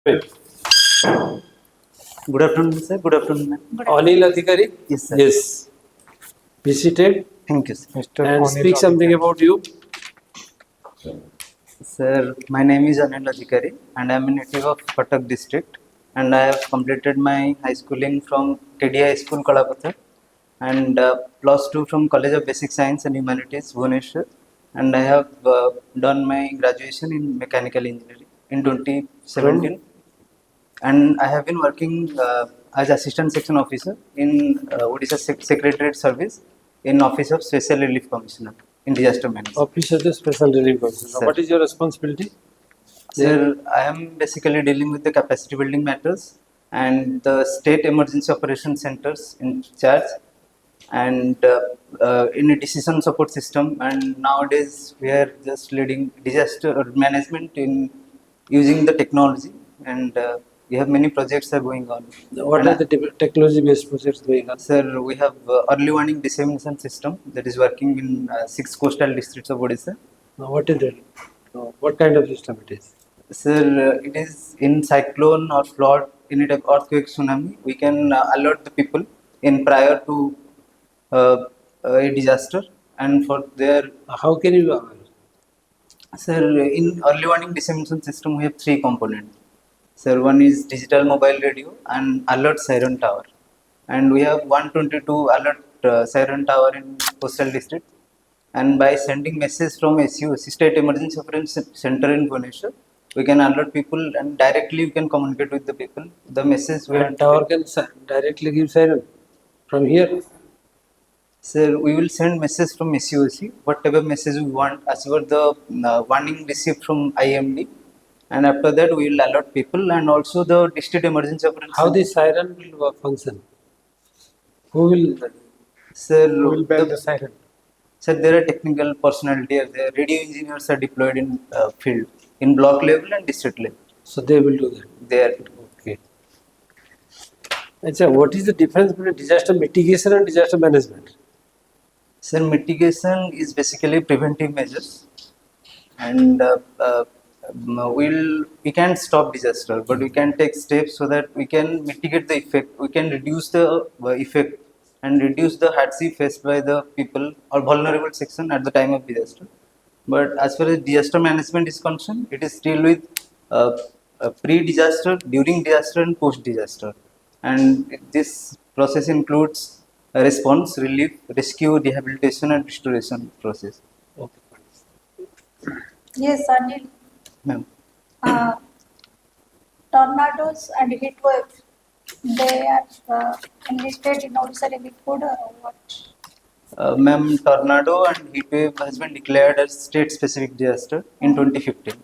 Good afternoon, sir. Good afternoon, ma'am. ANIL Adhikari? Yes, sir. Yes. Be seated Thank you, sir. Mr. and Anil speak something Adhikari. about you. Sir, my name is ANIL Adhikari and I am a native of Cuttack district, and I have completed my high schooling from KD High School, Kalapatha, and plus 2 from College of Basic Science and Humanities, Bhubaneswar, and I have done my graduation in mechanical engineering in 2017, and I have been working as assistant section officer in Odisha Secretariat Service in Office of Special Relief Commissioner in disaster management. Office of the Special Relief Commission. Sir. What is your responsibility? Sir, I am basically dealing with the capacity building matters and the state emergency operations centers in charge, and in a decision support system. And nowadays we are just leading disaster management in using the technology, and we have many projects are going on. What And are the technology-based projects going on? Sir, we have early warning dissemination system that is working in 6 coastal districts of Odisha. Now, what is it? What kind of system it is? Sir, it is in cyclone or flood, any type earthquake, tsunami, we can alert the people in prior to a disaster, and for their How can you? sir, in early warning dissemination system we have 3 components. Sir, one is digital mobile radio and alert siren tower, and we have 122 alert siren tower in coastal district. And by sending message from SU, State Emergency Operations Center in Bhubaneswar, we can alert people and directly we can communicate with the people. The message we And tower can directly give siren from here. Sir, we will send message from SUOC, whatever message we want, as per the warning received from IMD, and after that we will alert people, and also the district emergency operations. How the siren will function? Who will? Sir, Who will bell the siren? Sir, there are technical personality, there radio engineers are deployed in field, in block level and district level. So they will do that. They are Okay. Achha, what is the difference between disaster mitigation and disaster management? Sir, mitigation is basically preventive measures, and we can't stop disaster, but we can take steps so that we can mitigate the effect. We can reduce the effect and reduce the hardship faced by the people or vulnerable section at the time of disaster. But as far as disaster management is concerned, it is still with pre-disaster, during disaster, and post-disaster, and this process includes response, relief, rescue, rehabilitation, and restoration process. Okay. Yes, Anil. Ma'am. Tornadoes and heat waves, they are enlisted in Odisha Relief Code or what? Ma'am, tornado and heat wave has been declared as state-specific disaster in 2015,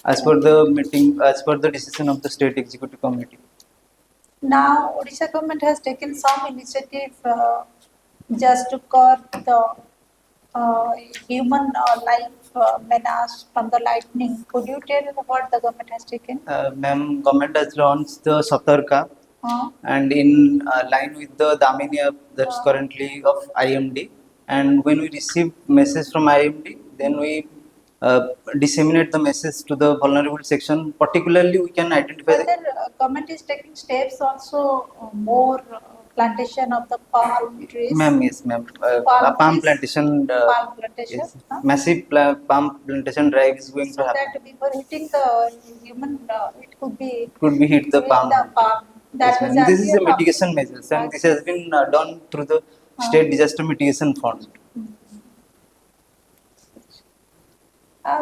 as per the meeting, as per the decision of the State Executive Committee. Now, Odisha government has taken some initiative just to curb the human life menace from the lightning. Could you tell what the government has taken? Ma'am, government has launched the Satarka, and in line with the Damini app that's currently of IMD, and when we receive message from IMD, then we disseminate the message to the vulnerable section. Particularly, we can identify But then government is taking steps also more plantation of the palm trees. Ma'am, yes, ma'am. Palm Palm trees? plantation, Palm plantation. yes, Huh? massive palm plantation drive is going So to happen. that before hitting the human, it could be Could be hit the with palm. the palm. That Yes, was ma'am. This is a earlier mitigation measures, and this has been done through the state disaster mitigation fund.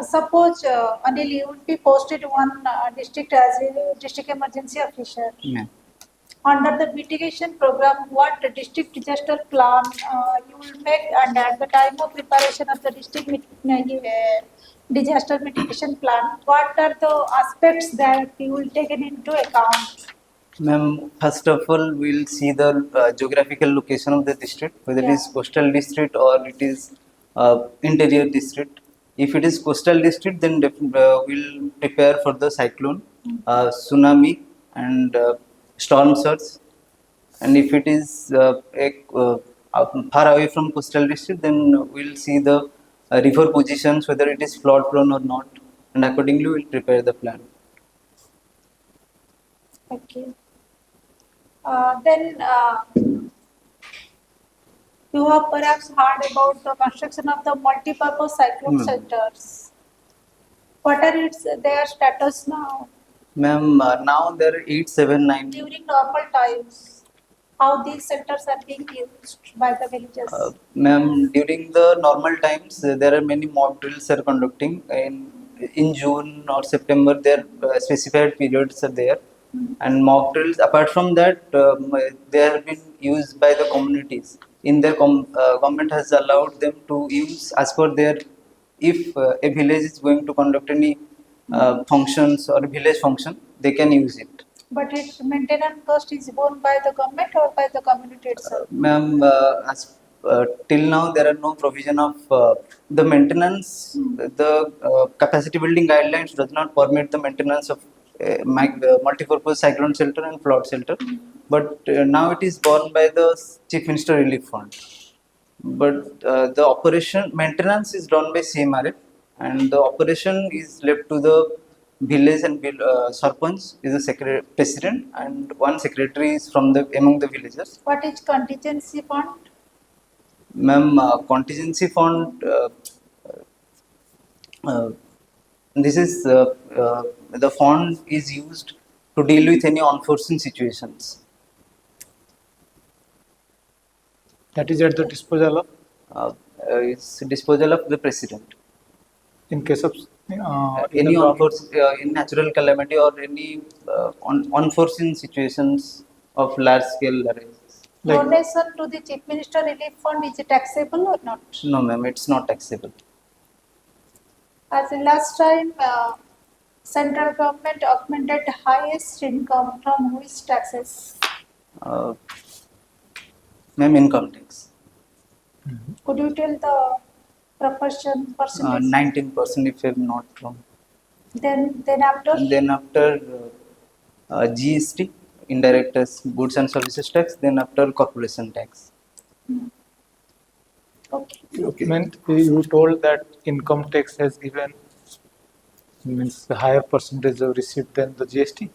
Suppose Anil, you would be posted one district as a district emergency officer. Ma'am. Under the mitigation program, what district disaster plan you will make, and at the time of preparation of the district disaster mitigation plan, what are the aspects that you will take into account? Ma'am, first of all, we'll see the geographical location of the district, whether it is Yeah. coastal district or it is interior district. If it is coastal district, then we'll prepare for the cyclone, tsunami, and storm surge. And if it is far away from coastal district, then we'll see the river positions, whether it is flood prone or not, and accordingly we'll prepare the plan. Okay. Then you have perhaps heard about the construction of the multi-purpose cyclone Hmm. centers. What are their status now? Ma'am, now there are 879. During normal times, how these centers are being used by the villagers? Ma'am, during the normal times, there are many mock drills are conducting. In June or September, there specified periods are there, and mock drills. Apart from that, they have been used by the communities. In their government has allowed them to use as per their. If a village is going to conduct any functions or village function, they can use it. But its maintenance cost is borne by the government or by the community itself? Ma'am, till now there are no provision of the maintenance. The capacity building guidelines does not permit the maintenance of multi-purpose cyclone shelter and flood shelter, but now it is borne by the Chief Minister Relief Fund. But the operation maintenance is done by CMRF, and the operation is left to the village and sarpanch is the president, and one secretary is from the among the villagers. What is contingency fund? Ma'am, contingency fund. Uh, this is the fund is used to deal with any unforeseen situations. That is at the disposal of, It's disposal of the president. in case of Any in the unforeseen in natural calamity or any unforeseen situations of large scale arises. like Donation to the Chief Minister Relief Fund is it taxable or not? No, ma'am, it's not taxable. As in last time, central government augmented highest income from which taxes? Uh, Ma'am, income tax. Could you tell the percentage? 19% if I'm not wrong. Then after? And then after GST, indirect goods and services tax, then after corporation tax. Okay. meant you told that income tax has given means the higher percentage of receipt than the GST.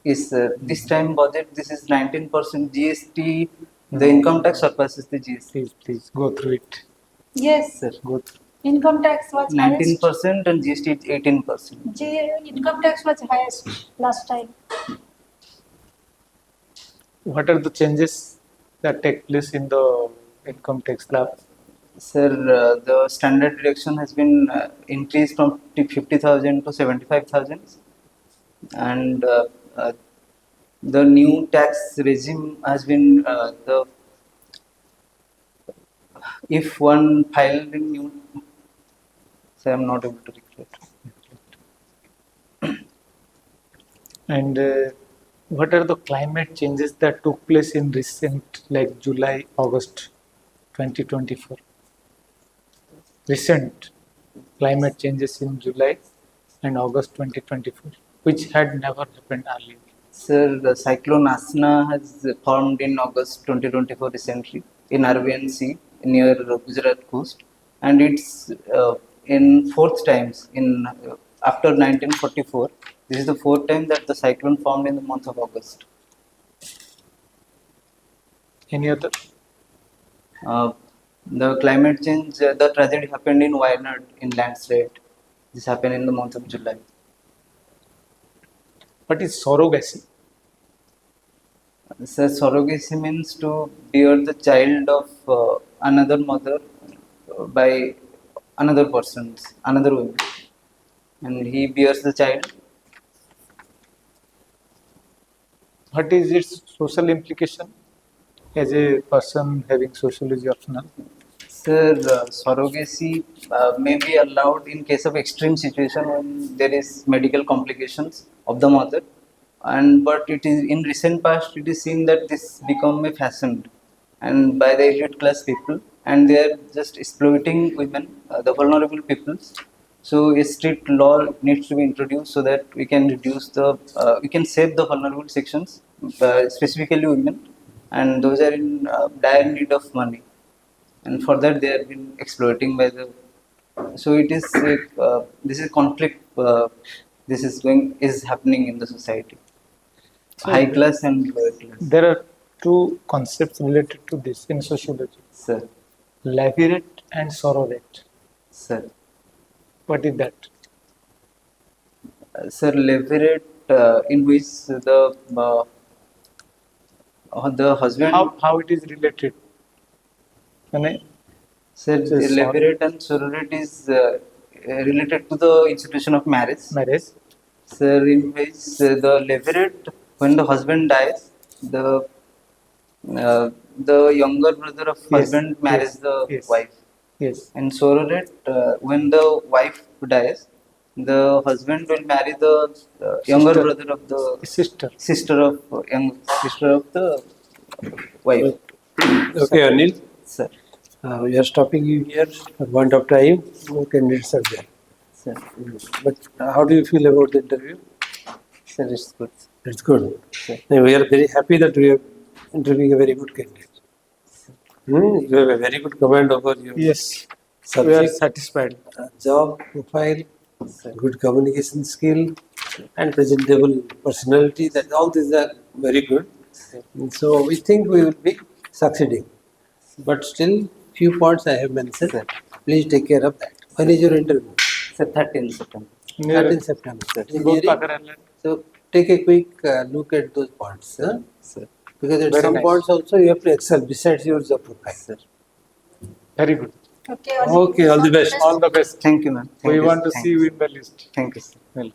Is this time budget? This is 19% GST. The income tax surpasses the GST. Please go through it. Yes, Sir, Go through. income tax was highest. 19% and GST is 18%. Income tax was highest last time. What are the changes that take place in the income tax slab? Sir, the standard deduction has been increased from 50,000 to 75,000, and the new tax regime has been the if one filed in new. So I'm not able to recollect. And what are the climate changes that took place in recent, like July, August 2024? Recent climate changes in July and August 2024, which had never happened earlier. Sir, the cyclone Asna has formed in August 2024 recently in Arabian Sea near Gujarat coast, and it's in fourth times in after 1944. This is the fourth time that the cyclone formed in the month of August. Any other? The climate change, the tragedy happened in Wayanad in landslide. This happened in the month of July. What is surrogacy? So surrogacy means to bear the child of another mother by another person's, another woman, and he bears the child. What is its social implication as a person having sociology optional? Sir, surrogacy may be allowed in case of extreme situation when there is medical complications of the mother, and but it is in recent past it is seen that this become a fashion and by the elite class people, and they are just exploiting women, the vulnerable peoples. So a strict law needs to be introduced so that we can reduce the we can save the vulnerable sections, specifically women, and those are in dire need of money, and for that they have been exploiting by the. So it is this is conflict. This is happening in the society. So high class and lower class. there are two concepts related to this in sociology: Sir, levirate and sororate. sir. What is that? Sir, levirate in which the husband. How it is related? মানে Sir, Sir, levirate and sororate is related to the institution of marriage. marriage. Sir, in which the levirate, when the husband dies, the younger brother of Yes, husband marries yes, the yes. wife. Yes. And sororate, when the wife dies, the husband will marry the younger Sister. brother of the Sister. sister of young sister of the wife. Okay, Anil, Sir, we are stopping you here for want of time. No candidates are there. sir, But how do you feel about the interview? sir, it's good. It's good. Sir. And we are very happy that we are interviewing a very good candidate. You have a very good command over your Yes. We are subject, satisfied. job profile, Sir. good communication skill, and presentable personality. That all these are very good. And so we think we will be succeeding. But still, few points I have mentioned. Sir. Please take care of that. When is your interview? Sir, 13 September. 13 September. Both Engineering. Pakarala. So take a quick look at those points. Huh? Sir, Because at Very some nice. points also you have to excel besides your job profile. sir. Very good. Okay, Okay, all the best. All the best. Thank you, ma'am. Thank We you, want to thank see you in the list. Thank you, sir. Well.